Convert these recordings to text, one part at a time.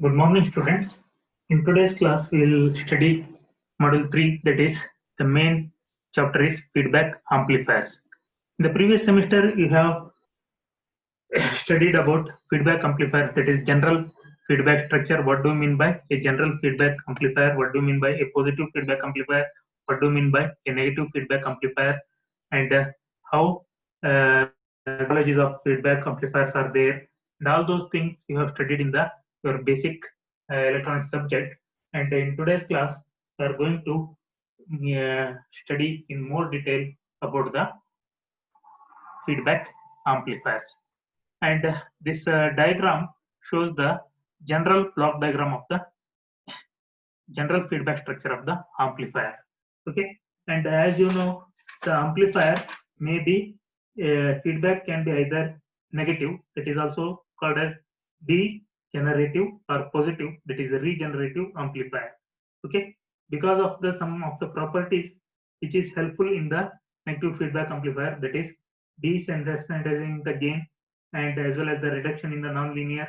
Good morning, students. In today's class, we will study Module 3, that is, the main chapter is feedback amplifiers. In the previous semester, you have studied about feedback amplifiers, that is, general feedback structure. What do you mean by a general feedback amplifier? What do you mean by a positive feedback amplifier? What do you mean by a negative feedback amplifier? And how technologies of feedback amplifiers are there? And all those things you have studied in the your basic electronics subject. And in today's class, we are going to study in more detail about the feedback amplifiers. And this diagram shows the general block diagram of the general feedback structure of the amplifier. Okay, and as you know, the amplifier may be feedback can be either negative, that is also called as degenerative, or positive, that is a regenerative amplifier. Okay, because of the some of the properties which is helpful in the negative feedback amplifier, that is desensitizing the gain, and as well as the reduction in the nonlinear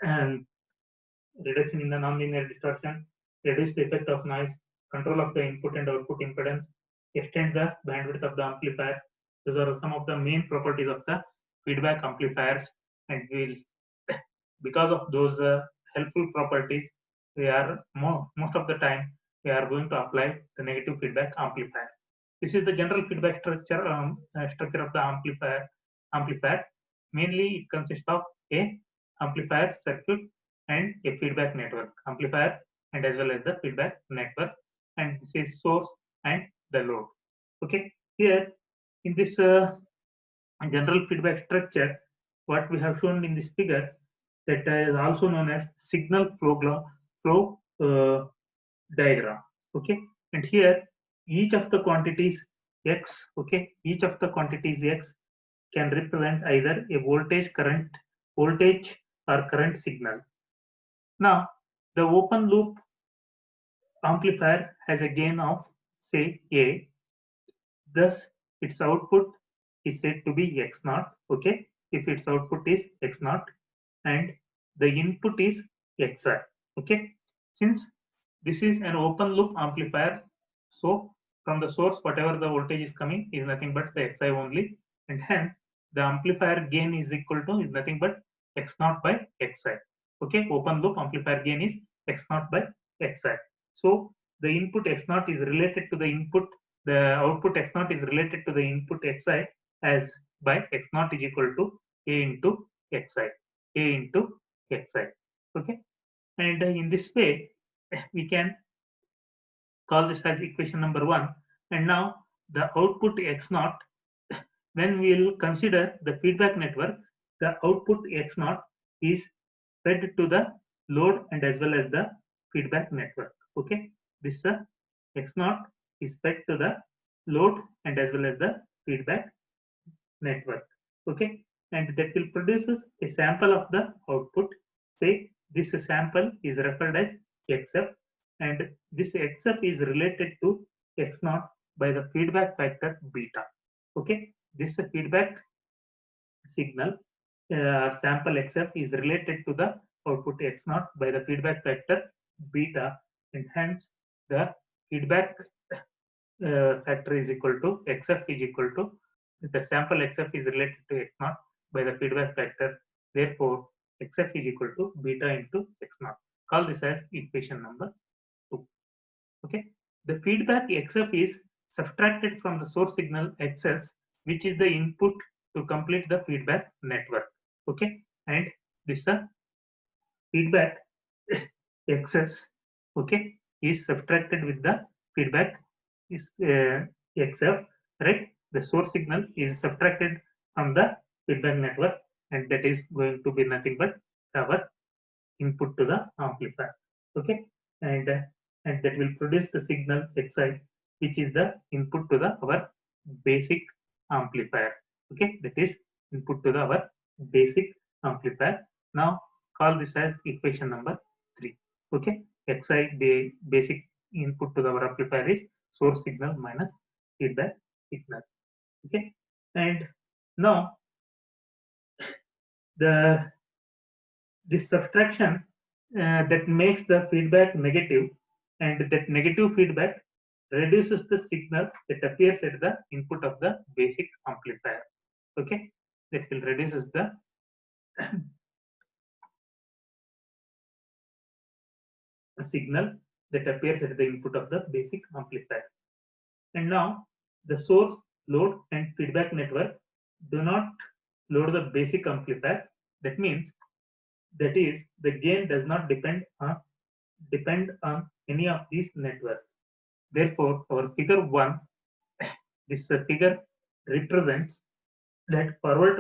um, reduction in the nonlinear distortion, reduce the effect of noise, control of the input and output impedance, extend the bandwidth of the amplifier. Those are some of the main properties of the feedback amplifiers, and we'll, because of those helpful properties, we are most of the time we are going to apply the negative feedback amplifier. This is the general feedback structure of the amplifier. Mainly, it consists of a amplifier circuit and a feedback network. Amplifier and as well as the feedback network, and this is source and the load. Okay, here in this general feedback structure, what we have shown in this figure, that is also known as signal flow diagram. Okay, and here each of the quantities x, okay, each of the quantities x can represent either a voltage or current signal. Now, the open loop amplifier has a gain of say A, thus its output is said to be x naught. Okay, if its output is x naught and the input is xi. Okay, since this is an open loop amplifier, so from the source whatever the voltage is coming is nothing but the xi only, and hence the amplifier gain is equal to is nothing but x naught by xi. Okay, open loop amplifier gain is x naught by xi. So the input x naught is related to the input, the output x naught is related to the input xi, as by x naught is equal to a into xi, a into xi. Okay, and in this way we can call this as equation number 1. And now the output x naught, when we will consider the feedback network, the output x naught is fed to the load and as well as the feedback network. Okay, this x naught is fed to the load and as well as the feedback network. Okay, and that will produce a sample of the output. Say this sample is referred as xf, and this xf is related to x naught by the feedback factor beta. Okay, this feedback signal sample xf is related to the output x naught by the feedback factor beta, and hence the feedback factor is equal to xf is equal to the sample xf is related to x naught by the feedback factor. Therefore, xf is equal to beta into x naught. Call this as equation number 2. Okay, the feedback xf is subtracted from the source signal xs, which is the input to complete the feedback network. Okay, and this feedback xs, okay, is subtracted with the feedback is xf, right? The source signal is subtracted from the feedback network, and that is going to be nothing but our input to the amplifier. Okay, and that will produce the signal xi, which is the input to the our basic amplifier. Okay, that is input to the our basic amplifier. Now call this as equation number 3. Okay, xi basic input to our amplifier is source signal minus feedback signal. Okay, and now the this subtraction that makes the feedback negative, and that negative feedback reduces the signal that appears at the input of the basic amplifier. Okay, that will reduces the signal that appears at the input of the basic amplifier. And now the source, load, and feedback network do not load the basic amplifier. That means that is the gain does not depend on any of these networks. Therefore, our figure 1, this figure represents that forward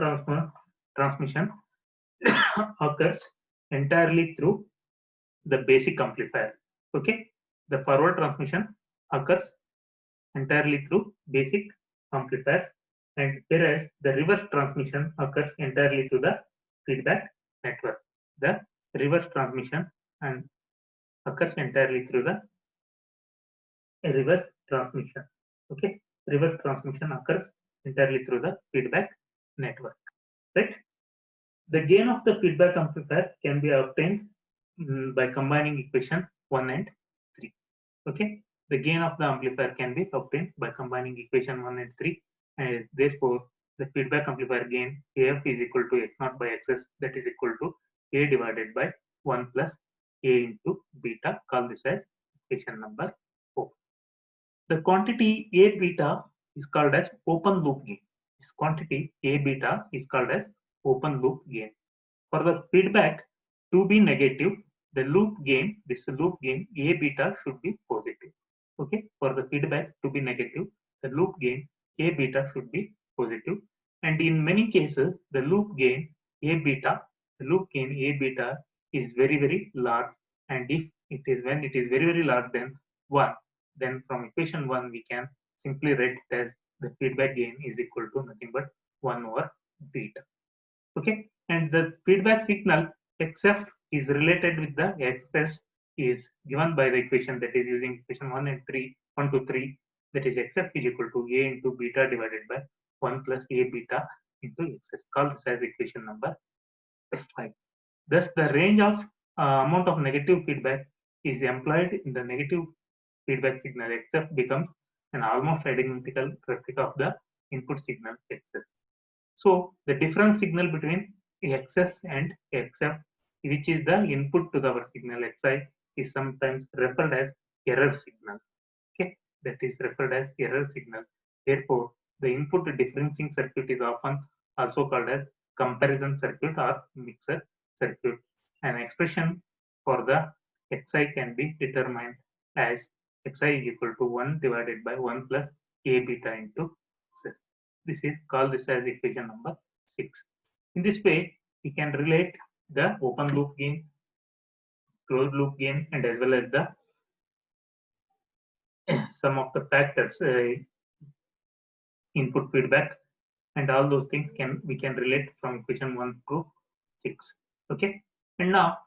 transmission occurs entirely through the basic amplifier. Okay, the forward transmission occurs entirely through basic amplifier, and whereas the reverse transmission occurs entirely through the feedback network. The reverse transmission and occurs entirely through the reverse transmission. Okay, reverse transmission occurs entirely through the feedback network. Right. The gain of the feedback amplifier can be obtained by combining equation 1 and 3. Okay, the gain of the amplifier can be obtained by combining equation 1 and 3, and therefore the feedback amplifier gain AF is equal to X0 by XS, that is equal to A divided by 1 plus A into beta. Call this as equation number 4. The quantity A beta is called as open loop gain. This quantity A beta is called as open loop gain. For the feedback to be negative, the loop gain, this loop gain A beta should be positive. Okay, for the feedback to be negative, the loop gain A beta should be positive. And in many cases, the loop gain A beta is very, very large. And if it is when it is very, very large, then 1, then from equation 1 we can simply write it as the feedback gain is equal to nothing but 1 over beta. Okay, and the feedback signal XF is related with the XS is given by the equation, that is using equation 1 to 3, that is XF is equal to A into beta divided by 1 plus A beta into XS. Call this as equation number 5. Thus, the range of amount of negative feedback is employed in the negative feedback signal XF becomes an almost identical replica of the input signal XS. So the difference signal between XS and XF, which is the input to our signal Xi, is sometimes referred as error signal. Okay, that is referred as error signal. Therefore, the input differencing circuit is often also called as comparison circuit or mixer circuit. An expression for the Xi can be determined as Xi is equal to 1 divided by 1 plus A beta into XS. This is called this as equation number 6. In this way, we can relate the open loop gain, closed loop gain, and as well as the some of the factors, input feedback, and all those things we can relate from equation 1 to 6. Okay, and now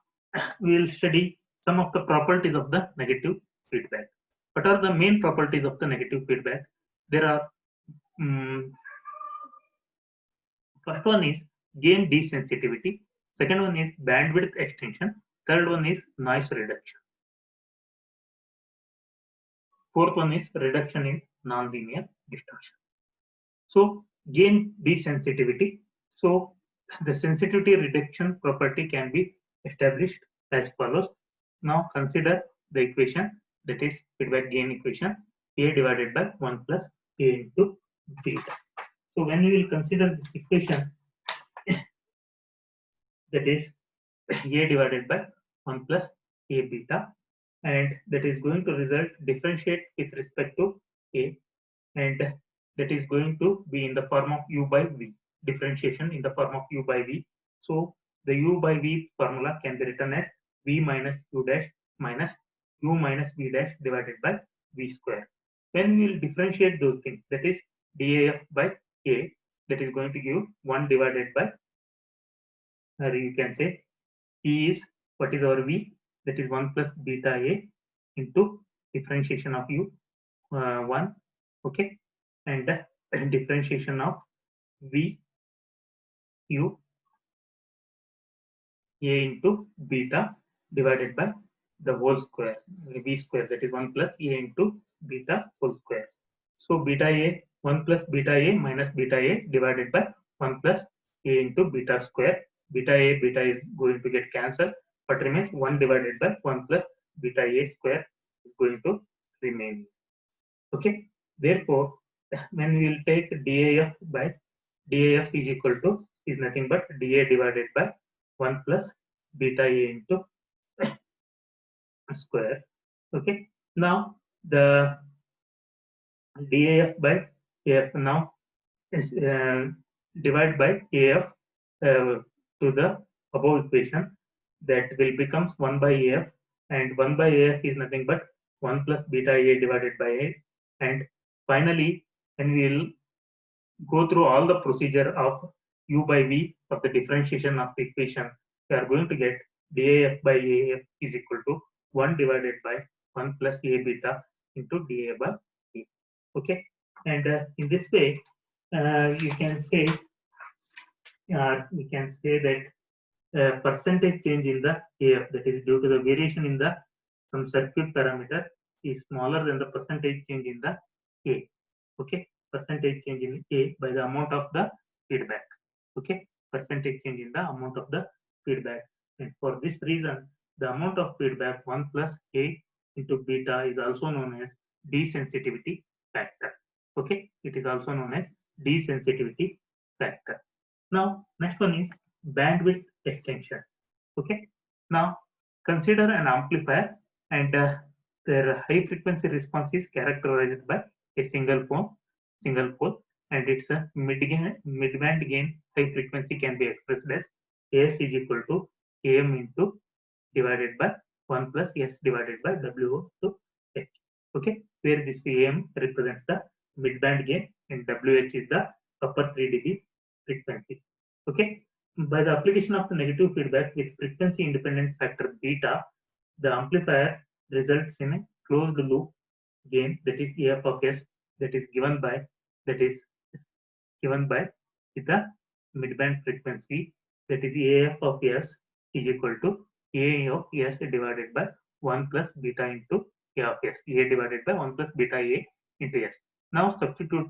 we will study some of the properties of the negative feedback. What are the main properties of the negative feedback? There are first one is gain desensitivity, second one is bandwidth extension, third one is noise reduction, fourth one is reduction in nonlinear distortion. So gain desensitivity. So the sensitivity reduction property can be established as follows. Now consider the equation, that is feedback gain equation, A divided by 1 plus A into beta. So when we will consider this equation, that is A divided by 1 plus A beta, and that is going to result differentiate with respect to A, and that is going to be in the form of U by V, differentiation in the form of U by V. So the U by V formula can be written as V minus U dash minus U minus V dash divided by V square. When we will differentiate those things, that is DAF by A, that is going to give 1 divided by, or you can say E is, what is our V? That is 1 plus beta A into differentiation of U 1, okay, and the differentiation of V U A into beta divided by the whole square, v square, that is 1 plus a into beta whole square. So beta a, 1 plus beta a minus beta a divided by 1 plus a into beta square. Beta a, beta is going to get cancelled, but remains 1 divided by 1 plus beta a square is going to remain. Okay, therefore, when we will take DAF by DAF is equal to is nothing but DA divided by 1 plus beta a into square. Okay, now the DAF by AF now is divide by AF to the above equation, that will becomes 1 by AF, and 1 by AF is nothing but 1 plus beta A divided by A, and finally when we will go through all the procedure of u by v of the differentiation of the equation, we are going to get DAF by AF is equal to 1 divided by 1 plus A beta into dA by A. Okay, and in this way you can say that percentage change in the AF, that is due to the variation in the some circuit parameter, is smaller than the percentage change in the A. Okay, percentage change in A by the amount of the feedback. Okay, percentage change in the amount of the feedback, and for this reason the amount of feedback 1 plus A into beta is also known as desensitivity factor. Okay, it is also known as desensitivity factor. Now next one is bandwidth extension. Okay, now consider an amplifier, and their high frequency response is characterized by a single pole, and its a mid-band gain high frequency can be expressed as AS is equal to AM into divided by 1 plus S divided by WO to H. Okay, where this AM represents the mid-band gain and WH is the upper 3 dB frequency. Okay, by the application of the negative feedback with frequency independent factor beta, the amplifier results in a closed loop gain, that is AF of S, that is given by with the midband frequency, that is AF of S is equal to A of S divided by 1 plus beta into A of S, A divided by 1 plus beta A into S. Now substitute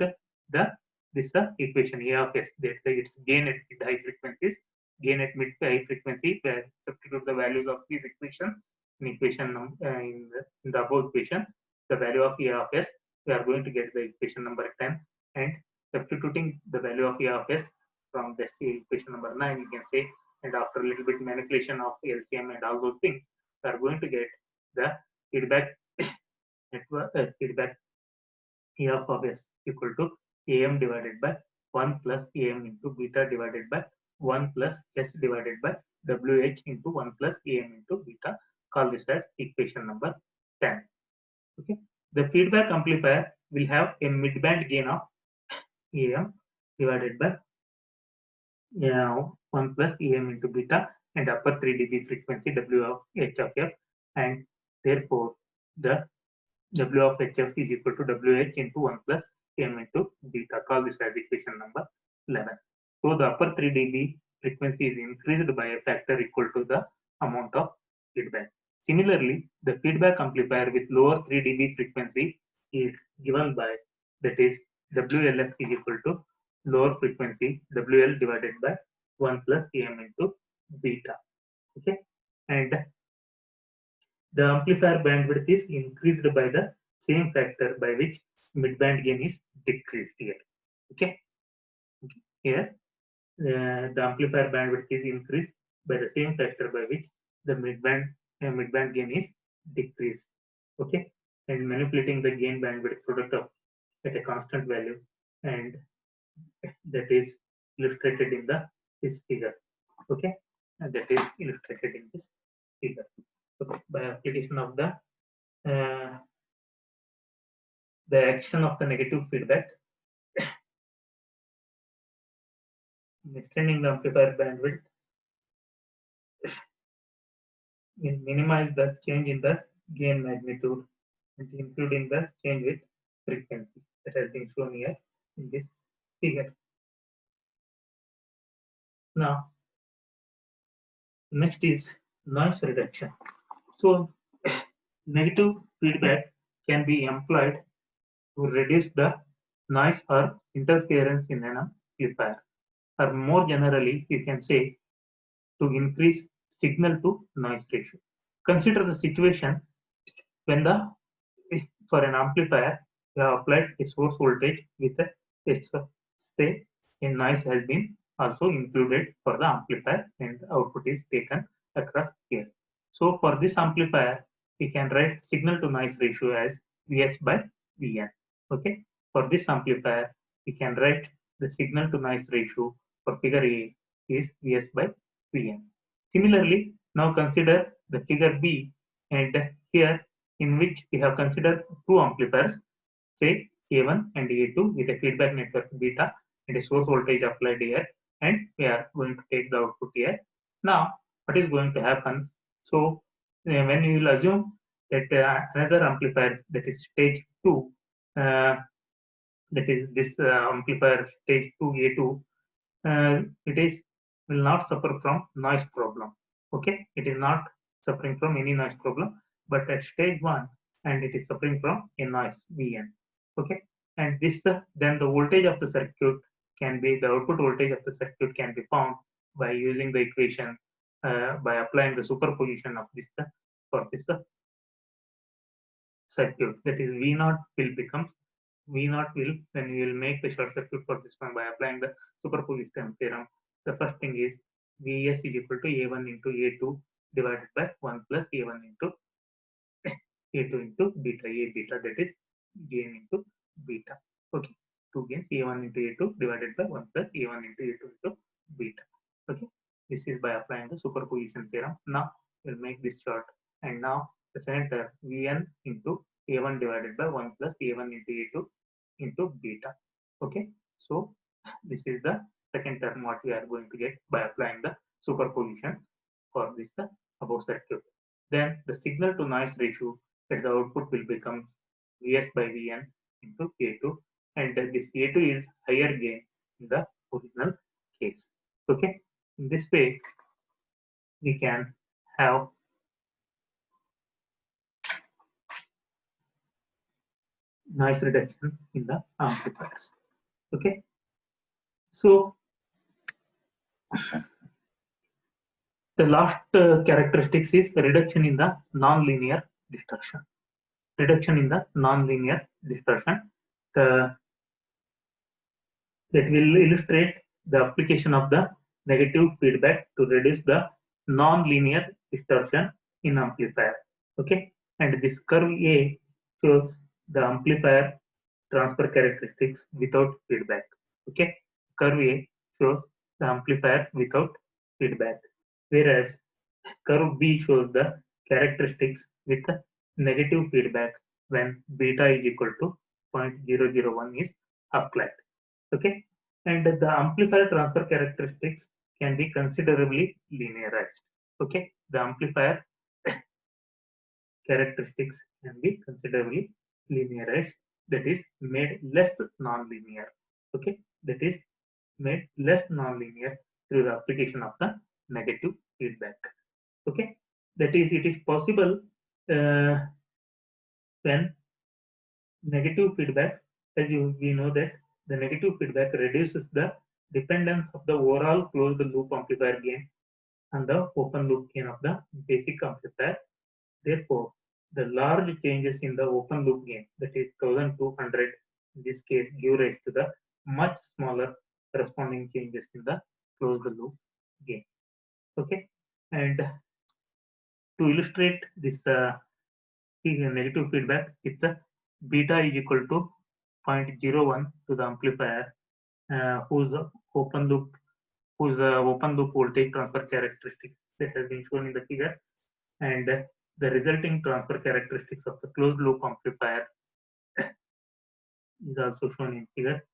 this equation A of S, that its gain at mid high frequencies, gain at mid high frequency, where substitute the values of this equation in equation in the above equation, the value of A of S, we are going to get the equation number 10, and substituting the value of A of S from this equation number 9, you can say, and after a little bit manipulation of LCM and all those things, we are going to get the feedback network feedback A of S equal to AM divided by 1 plus AM into beta divided by 1 plus S divided by WH into 1 plus AM into beta. Call this as equation number 10. Okay, the feedback amplifier will have a midband gain of AM divided by 1 plus AM into beta and upper 3 dB frequency W of H of F, and therefore the W of HF is equal to WH into 1 plus AM into beta. Call this as equation number 11. So the upper 3 dB frequency is increased by a factor equal to the amount of feedback. Similarly, the feedback amplifier with lower 3 dB frequency is given by, that is WLF is equal to lower frequency WL divided by 1 plus AM into beta. Okay, and the amplifier bandwidth is increased by the same factor by which midband gain is decreased here. Okay, here the amplifier bandwidth is increased by the same factor by which the midband gain is decreased. Okay, and manipulating the gain bandwidth product of at a constant value, and that is illustrated in this figure. Okay, and that is illustrated in this figure. Okay, by application of the action of the negative feedback, extending the amplifier bandwidth will minimize the change in the gain magnitude and including the change with frequency that has been shown here in this figure. Now, next is noise reduction. So negative feedback can be employed to reduce the noise or interference in an amplifier, or more generally, you can say to increase signal to noise ratio. Consider the situation when for an amplifier you have applied a source voltage with a say a noise has been also included for the amplifier and the output is taken across here. So for this amplifier, we can write signal to noise ratio as Vs by Vn. Okay. For this amplifier, we can write the signal to noise ratio for figure A is Vs by Vn. Similarly, now consider the figure B, and here in which we have considered two amplifiers, say A1 and A2 with a feedback network beta and a source voltage applied here, and we are going to take the output here. Now, what is going to happen? So, when you will assume that another amplifier, that is stage 2, that is this amplifier stage 2 A2, it is will not suffer from noise problem. Okay, it is not suffering from any noise problem, but at stage 1, and it is suffering from a noise Vn. Okay, and this then the voltage of the circuit can be, the output voltage of the circuit can be found by using the equation by applying the superposition of this for this circuit, that is V0 will become V0 will, when we will make the short circuit for this one by applying the superposition theorem, the first thing is Vs is equal to A1 into A2 divided by 1 plus A1 into A2 into beta, A beta, that is gain into beta. Okay, 2 gains A1 into A2 divided by 1 plus A1 into A2 into beta. Okay, this is by applying the superposition theorem. Now we'll make this short, and now the center Vn into A1 divided by 1 plus A1 into A2 into beta. Okay, so this is the second term what we are going to get by applying the superposition for this above circuit. Then the signal to noise ratio at the output will become Vs by Vn into A2, and this A2 is higher gain in the original case. Okay, in this way we can have noise reduction in the amplifiers. Okay, so the last characteristics is the reduction in the nonlinear distortion. Reduction in the nonlinear distortion. That will illustrate the application of the negative feedback to reduce the nonlinear distortion in amplifier. Okay, and this curve A shows the amplifier transfer characteristics without feedback. Okay, curve A shows the amplifier without feedback, whereas curve B shows the characteristics with negative feedback when beta is equal to 0.001 is applied. Okay, and the amplifier transfer characteristics can be considerably linearized. Okay, the amplifier characteristics can be considerably linearized, that is made less nonlinear. Okay, that is made less nonlinear through the application of the negative feedback. Okay, that is, it is possible when negative feedback, as we know that the negative feedback reduces the dependence of the overall closed loop amplifier gain on the open loop gain of the basic amplifier. Therefore, the large changes in the open loop gain, that is 1200 in this case, give rise to the much smaller corresponding changes in the closed loop gain. Okay, and to illustrate this negative feedback, if the beta is equal to 0.01 to the amplifier whose open loop voltage transfer characteristic that has been shown in the figure, and the resulting transfer characteristics of the closed loop amplifier is also shown in figure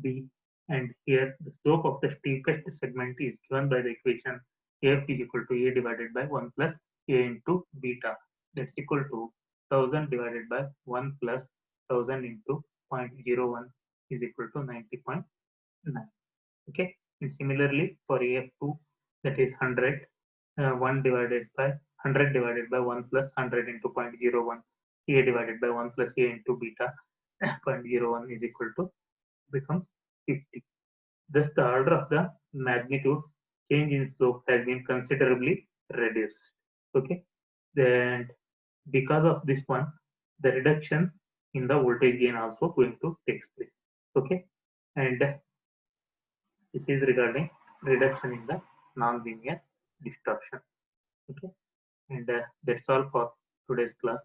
B. And here the slope of the steepest segment is given by the equation f is equal to a divided by 1 plus a into beta, that's equal to 1000 divided by 1 plus 1000 into 0.01 is equal to 90.9. Okay, and similarly for AF2, that is 100 1 divided by 100 divided by 1 plus 100 into 0.01, a divided by 1 plus a into beta 0.01 is equal to become 50. Thus, the order of the magnitude change in slope has been considerably reduced. Okay, then because of this one, the reduction in the voltage gain also going to take place. Okay, and this is regarding reduction in the nonlinear distortion. Okay, and that's all for today's class.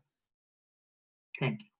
Thank you.